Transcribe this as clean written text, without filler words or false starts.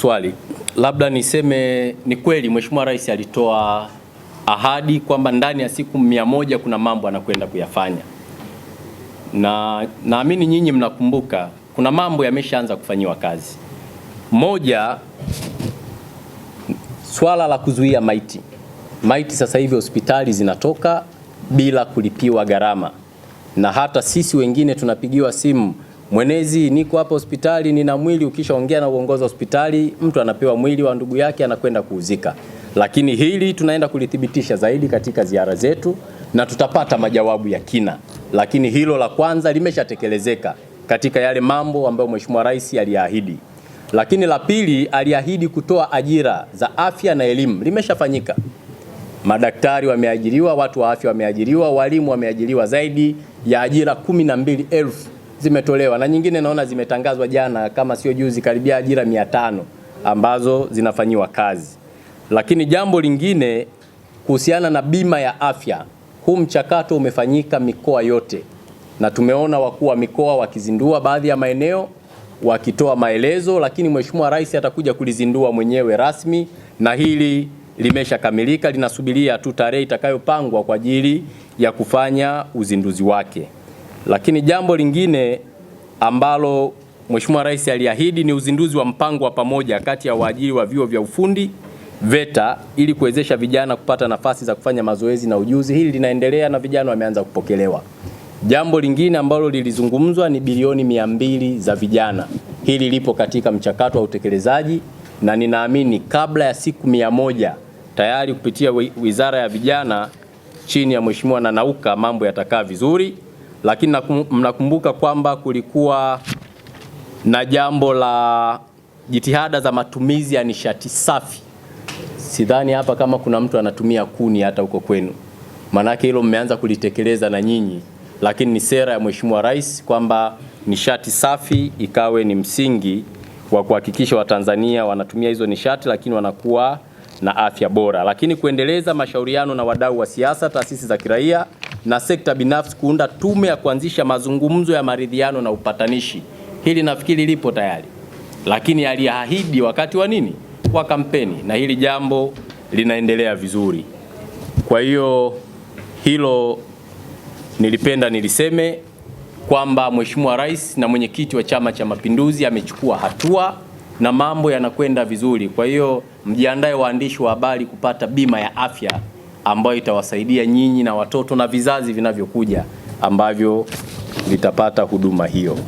swali. Labda niseme ni kweli Mheshimiwa Rais alitoa ahadi kwamba ndani ya siku 100 kuna mambo anakwenda kuyafanya. Na naamini nyinyi mnakumbuka kuna mambo yameshaanza kufanyiwa kazi. Moja, swala la kuzuia maiti. Maiti sasa hivi hospitali zinatoka bila kulipiwa gharama. Na hata sisi wengine tunapigiwa simu, mwenezi niko hapa hospitali nina mwili, ukishaongea na uongozi wa hospitali mtu anapewa mwili wa ndugu yake anakwenda kuuzika. Lakini hili tunaenda kulithibitisha zaidi katika ziara zetu na tutapata majawabu ya kina. Lakini hilo la kwanza limeshatekelezeka katika yale mambo ambayo Mheshimiwa Rais aliahidi. Lakini la pili, aliahidi kutoa ajira za afya na elimu, limeshafanyika. Madaktari wameajiriwa, watu wa afya wameajiriwa, walimu wameajiriwa, zaidi ya ajira 12,000 zimetolewa na nyingine naona zimetangazwa jana kama sio juzi, karibia ajira 500 ambazo zinafanyiwa kazi. Lakini jambo lingine kuhusiana na bima ya afya, huu mchakato umefanyika mikoa yote na tumeona wakuu wa mikoa wakizindua baadhi ya maeneo wakitoa maelezo, lakini Mheshimiwa Rais atakuja kulizindua mwenyewe rasmi na hili limeshakamilika, linasubiria tu tarehe itakayopangwa kwa ajili ya kufanya uzinduzi wake. Lakini jambo lingine ambalo Mheshimiwa Rais aliahidi ni uzinduzi wa mpango wa pamoja kati ya waajiri wa vyuo vya ufundi VETA ili kuwezesha vijana kupata nafasi za kufanya mazoezi na ujuzi. Hili linaendelea na vijana wameanza kupokelewa. Jambo lingine ambalo lilizungumzwa ni bilioni 200 za vijana. Hili lipo katika mchakato wa utekelezaji na ninaamini kabla ya siku 100 tayari kupitia Wizara ya Vijana chini ya Mheshimiwa Nanauka mambo yatakaa vizuri. Lakini mnakumbuka kwamba kulikuwa na jambo la jitihada za matumizi ya nishati safi. Sidhani hapa kama kuna mtu anatumia kuni hata huko kwenu. Manake hilo mmeanza kulitekeleza na nyinyi. Lakini ni sera ya Mheshimiwa Rais kwamba nishati safi ikawe ni msingi wa kuhakikisha Watanzania wanatumia hizo nishati lakini wanakuwa na afya bora. Lakini kuendeleza mashauriano na wadau wa siasa, taasisi za kiraia na sekta binafsi kuunda tume ya kuanzisha mazungumzo ya maridhiano na upatanishi. Hili nafikiri lipo tayari. Lakini aliahidi wakati wa nini? Wa kampeni, na hili jambo linaendelea vizuri. Kwa hiyo hilo nilipenda niliseme kwamba Mheshimiwa Rais na mwenyekiti wa Chama cha Mapinduzi amechukua hatua na mambo yanakwenda vizuri. Kwa hiyo mjiandae waandishi wa habari kupata bima ya afya ambayo itawasaidia nyinyi na watoto na vizazi vinavyokuja ambavyo vitapata huduma hiyo.